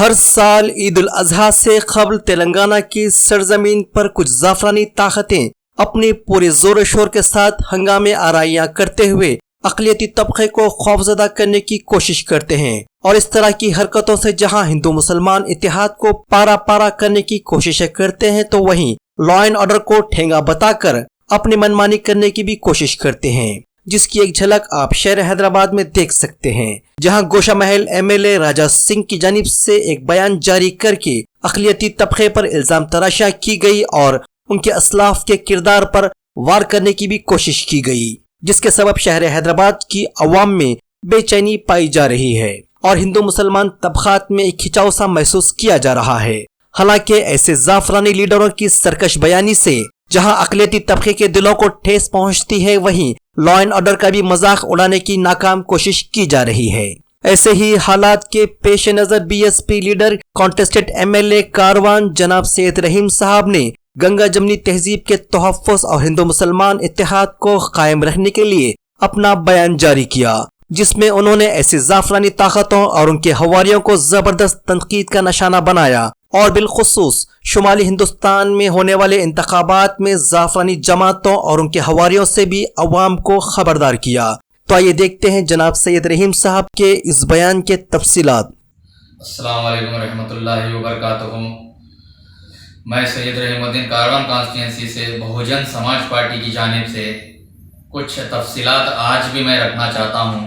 हर साल ईद उल अजहा से कबल तेलंगाना की सरजमीन पर कुछ जाफरानी ताकतें अपने पूरे जोर शोर के साथ हंगामे आराइयां करते हुए अक़लियती तबके को खौफजदा करने की कोशिश करते हैं और इस तरह की हरकतों से जहां हिंदू मुसलमान इत्तेहाद को पारा पारा करने की कोशिशें करते हैं तो वहीं लॉ एंड ऑर्डर को ठेंगा बताकर अपनी मनमानी करने की भी कोशिश करते हैं, जिसकी एक झलक आप शहर हैदराबाद में देख सकते हैं, जहां गोशा महल एमएलए राजा सिंह की जानिब से एक बयान जारी करके अक़लियती तबके पर इल्जाम तराशियां की गई और उनके असलाफ के किरदार पर वार करने की भी कोशिश की गई, जिसके सबब शहर हैदराबाद की अवाम में बेचैनी पाई जा रही है और हिंदू मुसलमान तबकात में एक खिंचाव सा महसूस किया जा रहा है। हालांकि ऐसे जाफरानी लीडरों की सरकश बयानी से जहां अक़लियती तबके के दिलों को ठेस पहुंचती है, वहीं लॉ एंड ऑर्डर का भी मजाक उड़ाने की नाकाम कोशिश की जा रही है। ऐसे ही हालात के पेश नजर BSP leader contested MLA Karwan जनाब सैयद रहीम साहब ने गंगा जमनी तहजीब के तोहफ़्फ़ुज़ और हिंदू मुसलमान इत्तेहाद को कायम रखने के लिए अपना बयान जारी किया, जिसमें उन्होंने ऐसे जाफरानी ताकतों और उनके हवारियों को जबरदस्त तनकीद का निशाना बनाया और बिलखुसूस शुमाली हिंदुस्तान में होने वाले इंतखाबात में जाफरानी जमातों और उनके हवारियों से भी अवाम को खबरदार किया। तो आइए देखते हैं जनाब सैयद रहीम साहब के इस बयान के तफसीलात। अस्सलाम वालेकुम रहमतुल्लाहि व बरकातुहू। मैं सैयद रहीमुद्दीन कारवान कॉन्स्टिट्यूंसी से बहुजन समाज पार्टी की जानिब से कुछ तफसीलात आज भी मैं रखना चाहता हूँ।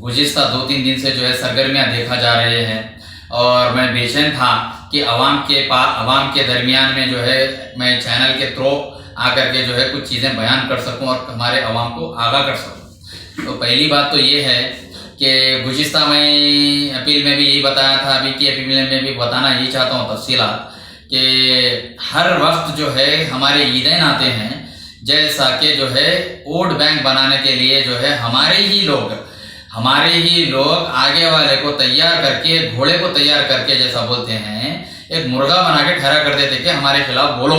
गुज़िश्ता 2-3 दिन से जो है सरगर्मियाँ देखा जा रहे हैं और मैं बेचैन था कि अवाम के दरमियान में जो है मैं चैनल के थ्रू आकर के जो है कुछ चीज़ें बयान कर सकूं और हमारे अवाम को आगाह कर सकूं। तो पहली बात तो ये है कि गुज़िश्ता में अपील में भी यही बताया था, अभी की अपील में भी बताना यही चाहता हूँ तफसीलात कि हर वक्त जो है हमारे ईदें आते हैं, जैसा कि जो है वोट बैंक बनाने के लिए जो है हमारे ही लोग आगे वाले को तैयार करके, घोड़े को तैयार करके जैसा बोलते हैं, एक मुर्गा बना के ठहरा कर देते कि हमारे खिलाफ बोलो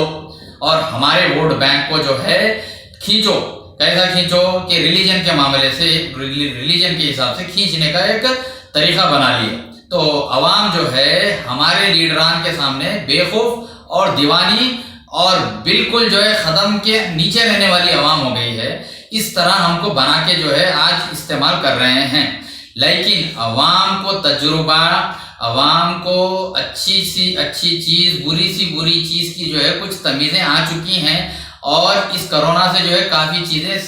और हमारे वोट बैंक को जो है खींचो। कैसा खींचो कि रिलीजन के मामले से, रिलीजन के हिसाब से खींचने का एक तरीका बना लिया। तो अवाम जो है हमारे लीडरान के सामने बेखौफ और दीवानी और बिल्कुल जो है ख़दम के नीचे रहने वाली अवाम हो गई है। इस तरह हमको बना के जो है आज इस्तेमाल कर रहे हैं, लेकिन अवाम को तजुर्बा, अवाम को अच्छी सी अच्छी चीज़, बुरी सी बुरी चीज़ की जो है कुछ तमीज़ें आ चुकी हैं और इस कोरोना से जो है काफ़ी चीज़ें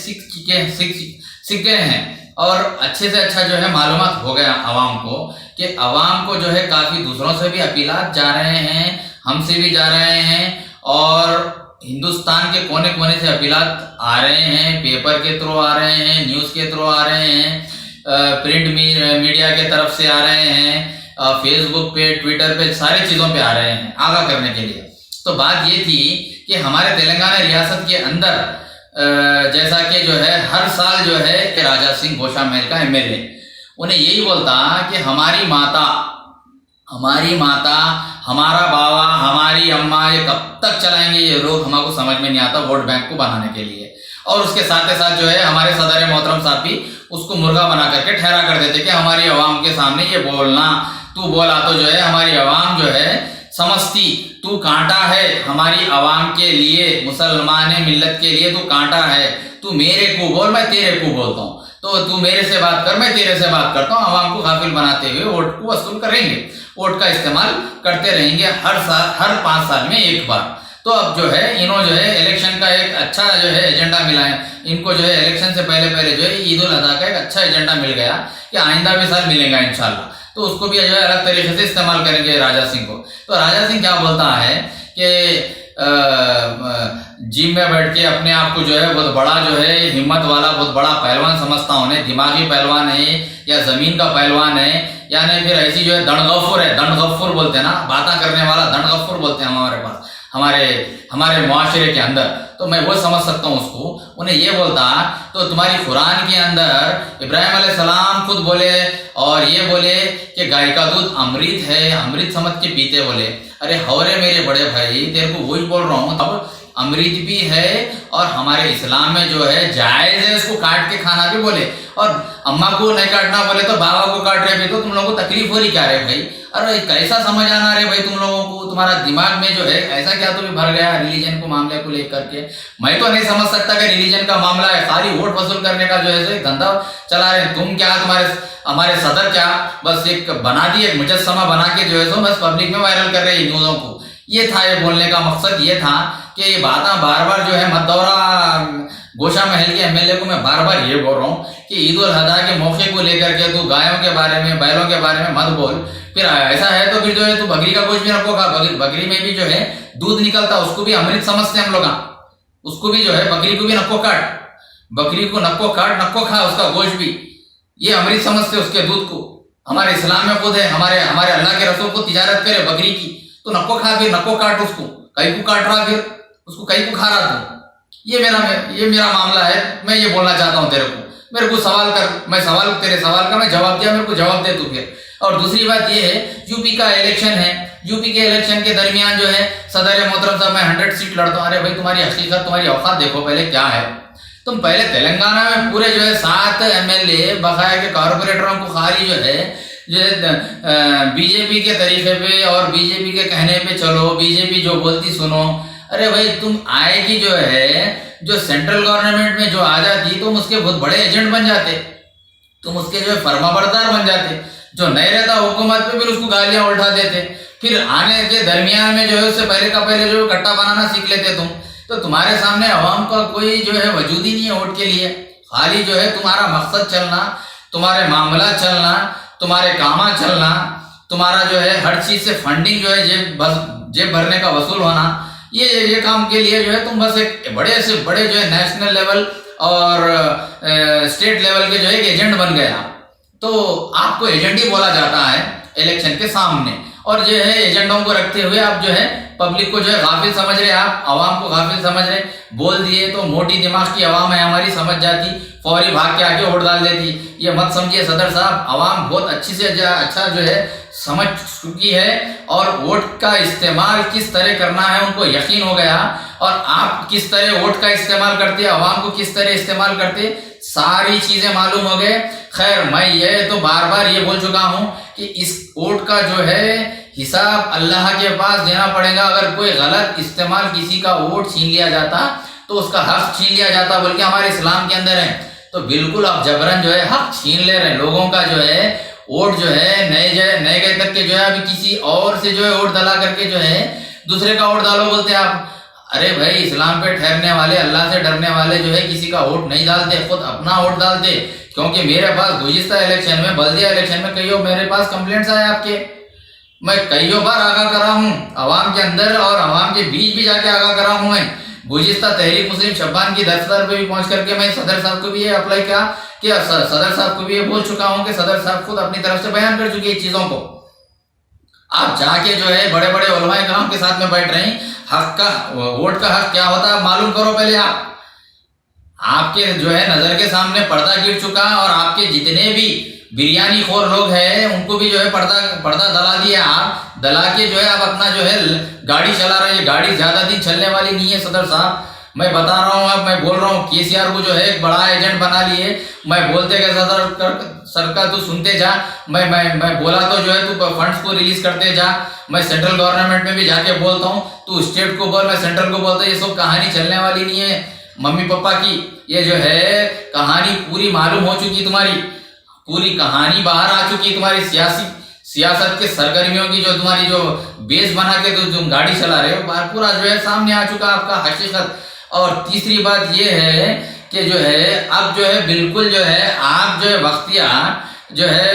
सीख गए हैं और अच्छे से अच्छा जो है मालूमात हो गया अवाम को कि अवाम को जो है काफ़ी दूसरों से भी अपीलात जा रहे हैं, हमसे भी जा रहे हैं और हिंदुस्तान के कोने कोने से अपीलात आ रहे हैं, पेपर के थ्रू आ रहे हैं, न्यूज़ के थ्रू आ रहे हैं, प्रिंट मीडिया के तरफ से आ रहे हैं, फेसबुक पे, ट्विटर पे, सारी चीज़ों पे आ रहे हैं आगाह करने के लिए। तो बात ये थी कि हमारे तेलंगाना रियासत के अंदर जैसा कि जो है हर साल जो है कि राजा सिंह गोशा महल का एमएलए उन्हें यही बोलता कि हमारी माता, हमारा बाबा, हमारी अम्मा, ये कब तक चलाएंगे ये लोग, हमको समझ में नहीं आता वोट बैंक को बनाने के लिए। और उसके साथ ही साथ जो है हमारे सदर मोहतरम साहब भी उसको मुर्गा बना करके ठहरा कर देते कि हमारी अवाम के सामने ये बोलना, तू बोला तो जो है हमारी अवाम जो है समझती, तू कांटा है हमारी अवाम के लिए, मुसलमान मिल्लत के लिए तू कांटा है, तू मेरे को बोल, मैं तेरे को बोलता हूँ, तो तू मेरे से बात कर, मैं तेरे से बात करता हूँ। अवाम को गाफिल बनाते हुए वोट को वसूल करेंगे, वोट का इस्तेमाल करते रहेंगे हर साल, हर 5 साल में एक बार। तो अब जो है इन्हों जो है इलेक्शन का एक अच्छा जो है एजेंडा मिला है इनको, जो है इलेक्शन से पहले जो है ईद उल अजहा का एक अच्छा एजेंडा मिल गया कि आइंदा भी साल मिलेगा इंशाल्लाह, तो उसको भी जो है अलग तरीके से इस्तेमाल करेंगे राजा सिंह को। तो राजा सिंह क्या बोलता है कि जिम में बैठ के अपने आप को जो है बहुत बड़ा जो है हिम्मत वाला, बहुत बड़ा पहलवान समझता हूँ, दिमागी पहलवान है या जमीन का पहलवान है या नहीं फिर ऐसी जो है दंडगफ्फुर है, दंडगफ्फुर बोलते हैं ना, बातें करने वाला दंडगफ्फुर बोलते हैं हमारे पास, हमारे मुआशरे के अंदर। तो मैं वो समझ सकता हूँ उसको। उन्हें ये बोलता तो तुम्हारी कुरान के अंदर इब्राहिम अलैहिस्सलाम खुद बोले और ये बोले कि गाय का दूध अमृत है, अमृत समझ के पीते बोले। अरे हौरे मेरे बड़े भाई, तेरे को वही बोल रहा हूँ। अब अमृत भी है और हमारे इस्लाम में जो है जायज़ है उसको काट के खाना भी बोले। और अम्मा को नहीं काटना बोले तो बाबा को काट रहे भाई, तो तुम लोगों को तकलीफ हो रही क्या रे भाई? अरे कैसा समझ आना रे भाई तुम लोगों को? तुम्हारा दिमाग में जो है ऐसा क्या तो भी भर गया रिलीजन को मामले को लेकर के? मैं तो नहीं समझ सकता कि रिलीजन का मामला है, खाली वोट वसूल करने का जो है धंधा चला रहे। तुम क्या, तुम्हारे हमारे सदर क्या बस एक बना दिए, एक मुजस्समा बना के जो है सो बस पब्लिक में वायरल कर रहे हैं न्यूज़ों को। ये था, ये बोलने का मकसद ये था कि ये बातें बार बार जो है मत दोहरा। गोशा महल के एमएलए को मैं बार बार ये बोल रहा हूँ कि ईद उल अजहा के मौके को लेकर के तू गायों के बारे में, बैलों के बारे में मत बोल। फिर ऐसा है तो फिर जो है तू बकरी का गोश्त भी नको खा। बकरी में भी जो है दूध निकलता, उसको भी अमृत समझते हम लोग। उसको भी जो है बकरी को भी नको काट, बकरी को नको काट नको खा, उसका गोश्त भी ये अमृत समझते उसके दूध को। हमारे इस्लाम में खुद है, हमारे अल्लाह के रसूल को तिजारत करे बकरी की, तो नको खा, फिर नको काट उसको। कई को काट रहा, फिर उसको कई को खा रहा तू। ये मेरा मामला है। मैं ये बोलना चाहता हूँ तेरे को, मेरे को सवाल कर, मैं सवाल तेरे सवाल का मैं जवाब दिया, मेरे को जवाब दे तू फिर। और दूसरी बात ये है, यूपी का इलेक्शन है, यूपी के इलेक्शन के दरमियान जो है सदर मोहतरम साहब मैं 100 सीट लड़ता हूँ। अरे भाई तुम्हारी हकीकत, तुम्हारी औकात देखो पहले क्या है। तुम पहले तेलंगाना में पूरे जो है 7 एमएलए बकाया के कॉर्पोरेटरों को खाली जो है बीजेपी के तरीके पे और बीजेपी के कहने पे चलो, बीजेपी जो बोलती सुनो। अरे भाई तुम आएगी जो है, जो सेंट्रल गवर्नमेंट में जो आ जाती तुम उसके बहुत बड़े एजेंट बन जाते, तुम उसके जो है फर्माबरदार बन जाते। जो नहीं रहता हुकूमत पे फिर उसको गालियां उठा देते, फिर आने के दरमियान में जो है उससे पहले का पहले जो कट्टा बनाना सीख लेते तुम। तो तुम्हारे सामने अवाम का कोई जो है वजूद ही नहीं है वोट के लिए। खाली जो है तुम्हारा मकसद चलना, तुम्हारे मामला चलना, तुम्हारे कामा चलना, तुम्हारा जो है हर चीज से फंडिंग जो है जेब भरने का वसूल होना, ये काम के लिए जो है तुम बस एक बड़े से बड़े जो है नेशनल लेवल और स्टेट लेवल के जो है एक एजेंट बन गया। तो आपको एजेंट ही बोला जाता है इलेक्शन के सामने, और जो है एजेंडों को रखते हुए आप जो है पब्लिक को जो है गाफिल समझ रहे, आप आवाम को गाफिल समझ रहे। बोल दिए तो मोटी दिमाग की आवाम है हमारी, समझ जाती, फौरी भाग के आके वोट डाल देती। ये मत समझिए सदर साहब, आवाम बहुत अच्छी से अच्छा जो है समझ चुकी है और वोट का इस्तेमाल किस तरह करना है उनको यकीन हो गया। और आप किस तरह वोट का इस्तेमाल करते, आवाम को किस तरह इस्तेमाल करते, सारी चीजें मालूम हो गए। खैर मैं ये तो बार बार ये बोल चुका हूं कि इस वोट का जो है हिसाब अल्लाह के पास देना पड़ेगा। अगर कोई गलत इस्तेमाल किसी का वोट छीन लिया जाता तो उसका हक छीन लिया जाता, बल्कि हमारे इस्लाम के अंदर है। तो बिल्कुल आप जबरन जो है हक छीन ले रहे हैं लोगों का, जो है वोट जो है नए गए करके जो है अभी किसी और से जो है वोट डाला करके जो है दूसरे का वोट डालो बोलते हैं आप। अरे भाई इस्लाम पे ठहरने वाले, अल्लाह से डरने वाले जो है किसी का वोट नहीं डालते, खुद अपना वोट डालते। क्योंकि मेरे पास गुज़िश्ता इलेक्शन में, बल्दिया इलेक्शन में कईयों मेरे पास कंप्लेंट्स आए आपके। मैं कईयों बार आगाह करा हूँ अवाम के अंदर और अवाम के बीच भी जाके आगाह करा हूँ। मैं गुज़िश्ता तहरीक मुस्लिम शब्बान की दफ्तर पे भी पहुंच करके मैं सदर साहब को भी ये अप्लाई किया कि सदर साहब को भी ये बोल चुका हूँ कि सदर साहब खुद अपनी तरफ से बयान कर चुके चीज़ों को। आप जाके जो है बड़े बड़े उलमाए कराम के साथ में बैठ रहे हैं, हक का, वोट का हक क्या होता है मालूम करो पहले आप। आपके जो है नजर के सामने पर्दा गिर चुका और आपके जितने भी बिरयानी खोर लोग हैं उनको भी जो है पर्दा दला दिया। आप दला के जो है आप अपना जो है गाड़ी चला रहे हैं। गाड़ी ज्यादा दिन चलने वाली नहीं है सदर साहब, मैं बता रहा हूँ। अब मैं बोल रहा हूँ केसीआर को जो है एक बड़ा एजेंट बना लिए। मैं बोलते कि सरकार तू सुनते जा, मैं बोला तो जो है तू फंड्स को रिलीज करते जा। मैं सेंट्रल गवर्नमेंट में भी जाके बोलता हूँ, तू स्टेट को बोल, मैं सेंट्रल को बोलता हूँ। ये सब कहानी चलने वाली नहीं है मम्मी पापा की। ये जो है कहानी पूरी मालूम हो चुकी, तुम्हारी पूरी कहानी बाहर आ चुकी, तुम्हारी सियासत के सरगर्मियों की जो तुम्हारी जो बेस बना के तो तुम गाड़ी चला रहे हो, पूरा जो है सामने आ चुका आपका हकीकत। और तीसरी बात ये है कि जो है अब जो है बिल्कुल जो है आप जो है वक्तिया जो है,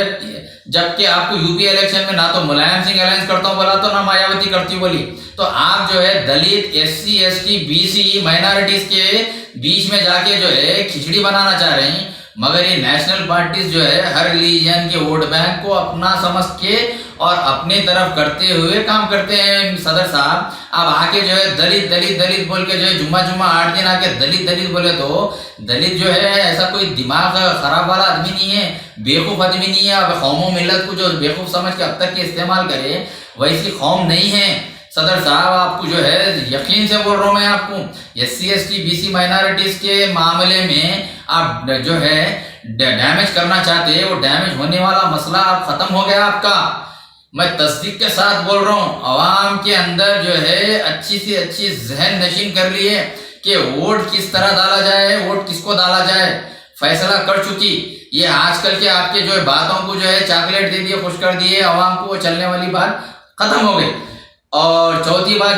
जबकि आपको यूपी इलेक्शन में ना तो मुलायम सिंह अलायंस करता हूँ बोला तो ना मायावती करती बोली, तो आप जो है दलित, SC ST BC माइनॉरिटीज के बीच में जाके जो है खिचड़ी बनाना चाह रहे हैं। मगर ये नेशनल पार्टीज जो है हर रिलीजन के वोट बैंक को अपना समझ के और अपने तरफ करते हुए काम करते हैं। सदर साहब अब आके जो है दलित दलित दलित बोल के जो है जुम्मा 8 दिन आके दलित दलित बोले तो दलित जो है ऐसा कोई दिमाग खराब वाला आदमी नहीं है, बेवकूफ़ आदमी नहीं है। अब कौमों मिलत को जो बेवकूफ़ समझ के अब तक के इस्तेमाल करे वैसी कौम नहीं है। सदर साहब आपको जो है यकीन से बोल रहा हूँ मैं आपको, SC ST BC माइनॉरिटीज के मामले में आप जो है डैमेज करना चाहते हैं, वो डैमेज होने वाला मसला अब खत्म हो गया आपका। मैं तस्दीक के साथ बोल रहा हूँ, अवाम के अंदर जो है अच्छी से अच्छी जहन नशीन कर लिए कि वोट किस तरह डाला जाए, वोट किसको डाला जाए, फैसला कर चुकी। ये आजकल के आपके जो है बातों को जो है चॉकलेट दे दिए, खुश कर दिए अवाम को, वो चलने वाली बात खत्म हो गई। और चौथी बात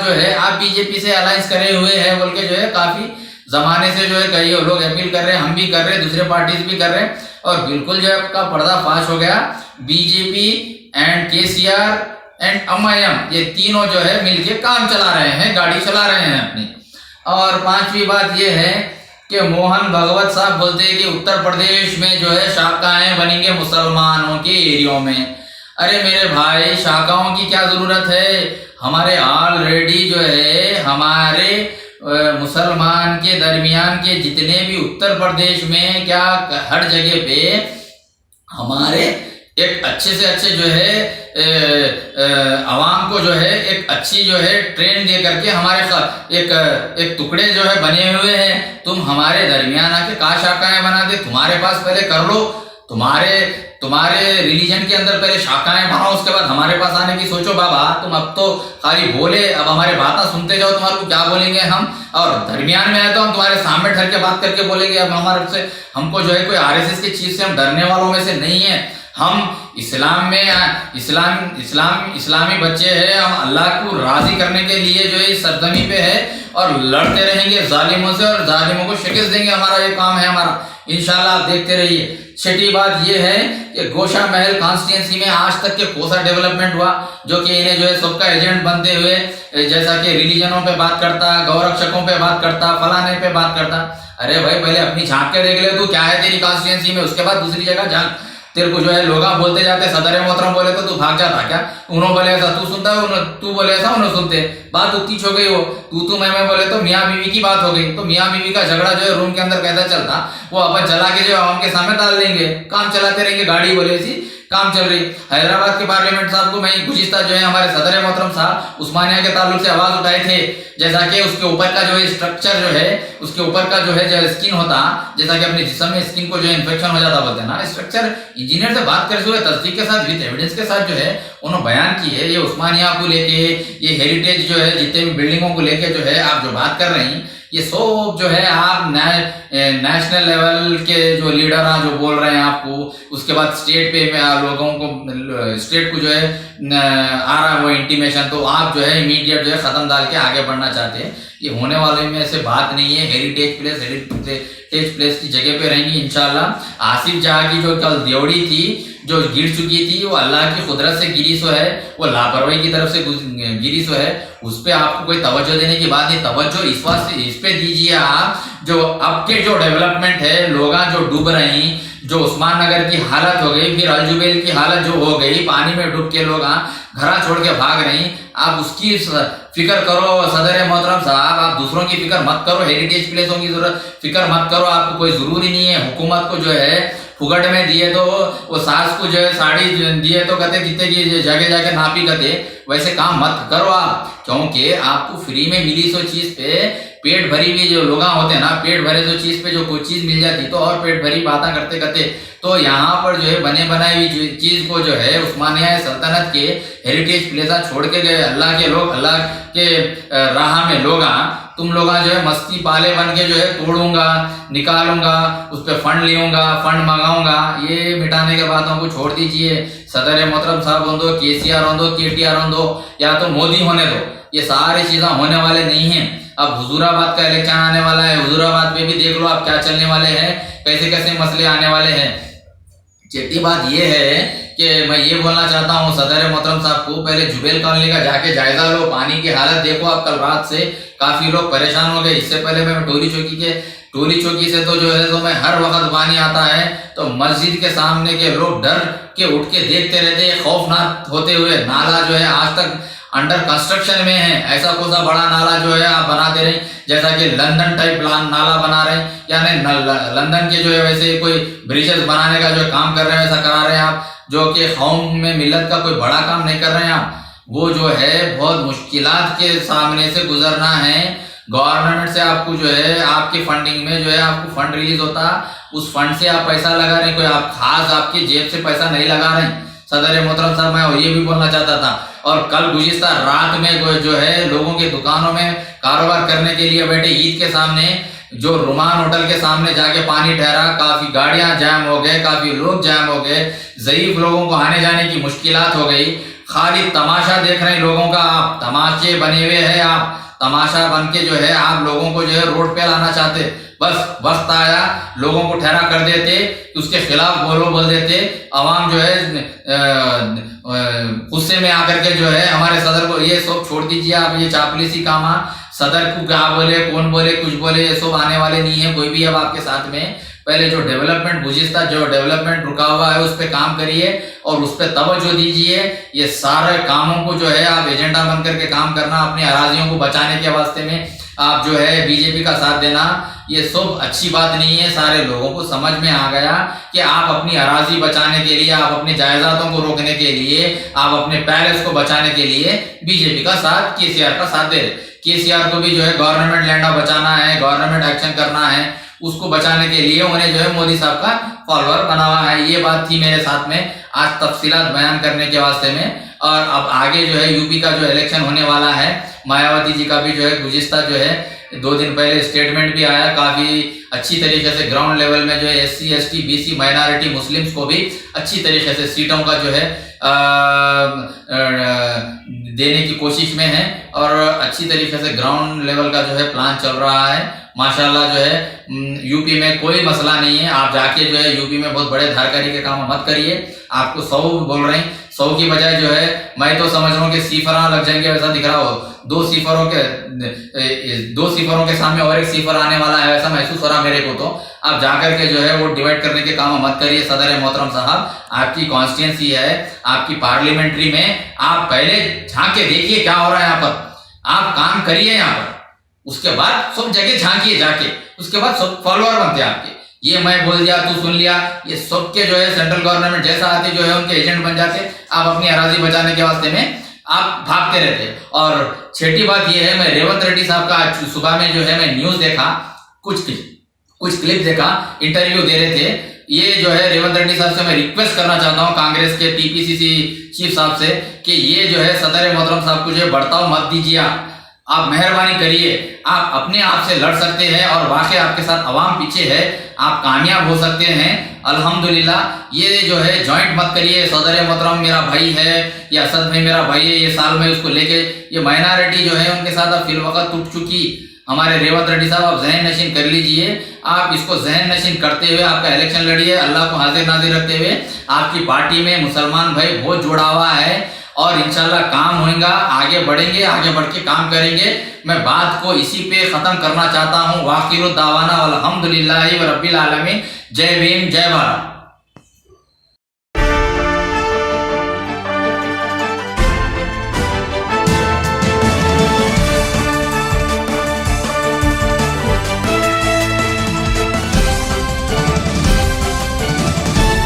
जो है आप बीजेपी से अलायंस करे हुए हैं बोल के जो है काफी जमाने से जो है कई लोग अपील कर रहे हैं, हम भी कर रहे हैं, दूसरे पार्टीज भी कर रहे हैं, और बिल्कुल जो है आपका पर्दाफाश हो गया। BJP and KCR and MIM ये तीनों जो है मिलके काम चला रहे हैं, गाड़ी चला रहे हैं अपनी। और पांचवी बात ये है कि मोहन भागवत साहब बोलते हैं कि उत्तर प्रदेश में जो है शाखाएं बनेंगे मुसलमानों के एरियो में। अरे मेरे भाई, शाखाओं की क्या जरूरत है? हमारे ऑलरेडी जो है हमारे मुसलमान के दरमियान के जितने भी उत्तर प्रदेश में क्या हर जगह पे हमारे एक अच्छे से अच्छे जो है अवाम को जो है एक अच्छी जो है ट्रेन दे करके हमारे एक टुकड़े जो है बने हुए हैं। तुम हमारे दरमियान आके का शाखाएं बना दे, तुम्हारे पास पहले कर लो, तुम्हारे रिलीजन के अंदर पहले शाखाएं बनाओ, उसके बाद हमारे पास आने की सोचो। बाबा तुम अब तो खाली बोले, अब हमारे बातें सुनते जाओ, तुम्हारे को क्या बोलेंगे हम, और दरमियान में आए तो हम तुम्हारे सामने ठहर के बात करके बोलेंगे। अब हमारे से हमको जो है कोई RSS की चीज से हम डरने वालों में से नहीं है। हम इस्लाम में इस्लामी बच्चे हैं, हम अल्लाह को राजी करने के लिए जो है इस सरजमी पे है और लड़ते रहेंगे जालिमों से, और जालिमों को शिकस्त देंगे। हमारा ये काम है हमारा, इंशाल्लाह आप देखते रहिए। छठी बात ये है कि गोशा महल कॉन्स्टिट्यूंसी में आज तक के कोसा डेवलपमेंट हुआ, जो कि इन्हें जो है सबका एजेंट बनते हुए, जैसा कि रिलीजनों पे बात करता, गौरक्षकों पे बात करता, फलाने पे बात करता। अरे भाई पहले अपनी झांक के देख ले तू क्या है तेरी कॉन्स्टिट्यूंसी में, उसके बाद दूसरी जगह झांक। तेरे को जो है लोग बोलते जाते सदर मोहतरम बोले तो तू भाग जाता क्या? उन्होंने बोले ऐसा तू सुनता है, तू बोले ऐसा उन्होंने सुनते। बात उतनी हो गई, हो तू मैं बोले तो मियाँ बीवी की बात हो गई। तो मियाँ बीवी का झगड़ा जो है रूम के अंदर कैसा चलता, वो अपन चला के जो आवाम के सामने डाल देंगे, काम चलाते रहेंगे, गाड़ी बोले ऐसी काम चल रही। हैदराबाद के पार्लियामेंट साहब को मैं गुज़िश्ता जो है हमारे सदर मोहतरम साहब उस्मानिया के ताल्लुक से आवाज उठाए थे, जैसा कि उसके ऊपर का जो है स्ट्रक्चर जो है, उसके ऊपर का जो है जो स्किन होता, जैसा कि अपने जिस्म में स्किन को जो है इन्फेक्शन हो जाता बोलते हैं ना, स्ट्रक्चर इंजीनियर से बात करते हुए तस्दीक के साथ विद एविडेंस के साथ जो है उन्होंने बयान की है। ये उस्मानिया को लेके, ये हेरिटेज जो है जितने भी बिल्डिंगों को लेके जो है आप जो बात कर रही हैं, ये सब जो है आप नेशनल लेवल के जो लीडर हैं जो बोल रहे हैं आपको, उसके बाद स्टेट पे लोगों को, स्टेट को जो है आ रहा है वो इंटीमेशन, तो आप जो है इमीडिएट जो है खत्म डाल के आगे बढ़ना चाहते हैं। ये होने वाले में ऐसे बात नहीं है। हेरिटेज प्लेस की जगह पे रहेंगी इंशाल्लाह। आसिफ जहाँ की जो कल देवड़ी थी जो गिर चुकी थी, वो अल्लाह की कुदरत से गिरी सो है, वो लापरवाही की तरफ से गिरी सो है, उस पर आपको कोई तवज्जो देने की बात नहीं। तवज्जो इस वास्ते इस पे दीजिए आप, जो अब के जो डेवलपमेंट है, लोग जो डूब रहे हैं, जो उस्मान नगर की हालत हो गई, फिर अलजुबेल की हालत जो हो गई, पानी में डूब के लोग घर छोड़ के भाग रहे हैं, आप उसकी फिक्र करो सदर मोहतरम साहब। आप दूसरों की फिक्र मत करो, हेरिटेज प्लेसों की फिक्र मत करो। आपको कोई जरूरी नहीं है हुकूमत को जो है फुगट में दिए तो वो सास को जो है साड़ी दिए तो कहते कितने की जगह जाके नापी कहते, वैसे काम मत करो आप, क्योंकि आपको फ्री में मिली सो चीज पे पेट भरी भी जो लोग होते हैं ना, पेट भरे तो चीज पे जो कोई चीज मिल जाती तो और पेट भरी बातें करते करते, तो यहाँ पर जो है बने बनाई हुई चीज को जो है उस्मानिया सल्तनत के हेरिटेज प्लेसा छोड़ के गए अल्लाह के लोग, अल्लाह के राह में लोग, तुम लोग जो है मस्ती पाले बन के जो है तोड़ूंगा, निकालूंगा, उस पर फंड लूंगा, फंड मंगाऊंगा, ये मिटाने के बातों को छोड़ दीजिए। सदर मोहतरम साहब हों दो, KCR हों दो, KTR हों दो, या तो मोदी होने दो, ये सारी चीजें होने वाले नहीं हैं। अब हुजूराबाद का इलेक्शन आने वाला है, हुजूराबाद पे भी देख लो आप क्या चलने वाले हैं, कैसे कैसे मसले आने वाले हैं। छठी बात ये है कि मैं ये बोलना चाहता हूँ सदर मोहतरम साहब को, पहले जुबेल कॉलोनी का जाके जायजा लो, पानी की हालत देखो। आप कल रात से काफी लोग परेशान हो गए। इससे पहले मैं टोली चौकी से तो जो है तो मैं हर वक्त पानी आता है तो मस्जिद के सामने के लोग डर के उठ के देखते रहते हैं, खौफनाक होते हुए। नाला जो है आज तक अंडर कंस्ट्रक्शन में है, ऐसा कोई सा बड़ा नाला जो है आप बना दे रहे हैं, जैसा कि लंदन टाइप नाला बना रहे हैं, यानी लंदन के जो है वैसे कोई ब्रिजेस बनाने का जो काम कर रहे हैं वैसा करा रहे हैं आप, जो कि कौम में मिलत का कोई बड़ा काम नहीं कर रहे हैं आप। वो जो है बहुत मुश्किलात के सामने से गुजरना है। गवर्नमेंट से आपको जो है आपकी फंडिंग में जो है आपको फंड रिलीज होता, उस फंड से आप पैसा लगा रहे, कोई आप खास आपकी जेब से पैसा नहीं लगा रहे। सदर मोहतरम साहब, मैं ये भी बोलना चाहता था। और कल गुज़िश्ता रात में जो है लोगों के दुकानों में कारोबार करने के लिए बैठे ईद के सामने जो रुमान होटल के सामने जाके पानी ठहरा, काफी गाड़ियां जाम हो गए, काफी लोग जाम हो गए, ज़ईफ लोगों को आने जाने की मुश्किलात हो गई। खाली तमाशा देख रहे हैं लोगों का, आप तमाशे बने हुए हैं, आप तमाशा बन के जो है आप लोगों को जो है रोड पे लाना चाहते। बस वक्त आया लोगों को ठहरा कर देते, उसके खिलाफ बोल देते। अवाम जो है गुस्से में आकर के जो है हमारे सदर को, ये सब छोड़ दीजिए आप, ये चापलूसी काम है। सदर को क्या बोले, कौन बोले, कुछ बोले, ये सब आने वाले नहीं है कोई भी अब आपके साथ में। पहले जो डेवलपमेंट गुज़िश्ता जो डेवलपमेंट रुका हुआ है उस पर काम करिए और उस पर तवज्जो दीजिए। ये सारे कामों को जो है आप एजेंडा बन करके काम करना, अपनी अराजियों को बचाने के वास्ते में आप जो है बीजेपी का साथ देना, ये सब अच्छी बात नहीं है। सारे लोगों को समझ में आ गया कि आप अपनी अराजी बचाने के लिए, आप अपनी जायदादों को रोकने के लिए, आप अपने पैलेस को बचाने के लिए बीजेपी का साथ, केसीआर का साथ दे रहे। केसीआर को भी जो है गवर्नमेंट लैंड बचाना है, गवर्नमेंट एक्शन करना है, उसको बचाने के लिए उन्हें जो है मोदी साहब का फॉलोअर बना हुआ है। ये बात थी मेरे साथ में आज तफसीलात बयान करने के वास्ते में। और अब आगे जो है यूपी का जो इलेक्शन होने वाला है, मायावती जी का भी जो है गुज़िश्ता जो है 2 दिन पहले स्टेटमेंट भी आया, काफी अच्छी तरीके से ग्राउंड लेवल में जो है SC ST BC minority Muslims को भी अच्छी तरीके से सीटों का जो है देने की कोशिश में है और अच्छी तरीके से ग्राउंड लेवल का जो है प्लान चल रहा है। माशाल्लाह जो है यूपी में कोई मसला नहीं है। आप जाके जो है यूपी में बहुत बड़े धारकारी के काम मत करिए। आपको 100 बोल रहे हैं, 100 की बजाय जो है मैं तो समझ रहा हूँ कि सिफरा लग जाएंगे, वैसा दिख रहा हो। 2 सिफरों के सामने और एक सिफर आने वाला है, ऐसा महसूस हो रहा मेरे को। तो आप जाकर के जो है वो डिवाइड करने के काम मत करिए। सदर मोहतरम साहब, आपकी कॉन्स्टिट्यूंसी है, आपकी पार्लियामेंट्री में आप पहले झांक के देखिए क्या हो रहा है यहाँ पर, आप काम करिए यहाँ पर, उसके बाद सब जगह झांकिए जाके, उसके बाद सब फॉलोअर बनते हैं आपके। ये मैं बोल दिया तू सुन लिया, ये सबके जो है सेंट्रल गवर्नमेंट जैसा आते जो है उनके एजेंट बन जाते। आप अपनी अराजी बचाने के वास्ते में आप भागते रहते। और छठी बात ये है, मैं रेवंत रेड्डी साहब का आज सुबह में जो है मैं न्यूज देखा, कुछ क्लिप देखा, इंटरव्यू दे रहे थे। ये जो है रेवंत रेड्डी साहब से मैं रिक्वेस्ट करना चाहता हूँ कांग्रेस के TPCC चीफ साहब से कि ये जो है सदर मोहतरम साहब को जो है बर्ताव मत दीजिए। आप मेहरबानी करिए, आप अपने आप से लड़ सकते हैं और वाकई आपके साथ अवाम पीछे है, आप कामयाब हो सकते हैं अल्हम्दुलिल्लाह। ये जो है जॉइंट मत करिए, सदर मोहतरम मेरा भाई है या असद भाई मेरा भाई है, ये साल में उसको लेके ये माइनॉरिटी जो है उनके साथ अब फिलवक्त टूट चुकी। हमारे रेवंत रेड्डी साहब आप जहन नशीन कर लीजिए, आप इसको जहन नशीन करते हुए आपका इलेक्शन लड़िए, अल्लाह को हाजिर नाजिर रखते हुए। आपकी पार्टी में मुसलमान भाई बहुत जुड़ा हुआ है और इंशाल्लाह काम होगा, आगे बढ़ेंगे, आगे बढ़ के काम करेंगे। मैं बात को इसी पे खत्म करना चाहता हूँ। वाकिरुद दावाना अल्हम्दुलिल्लाहि व रब्बिल आलमीन। जय भीम, जय भारत।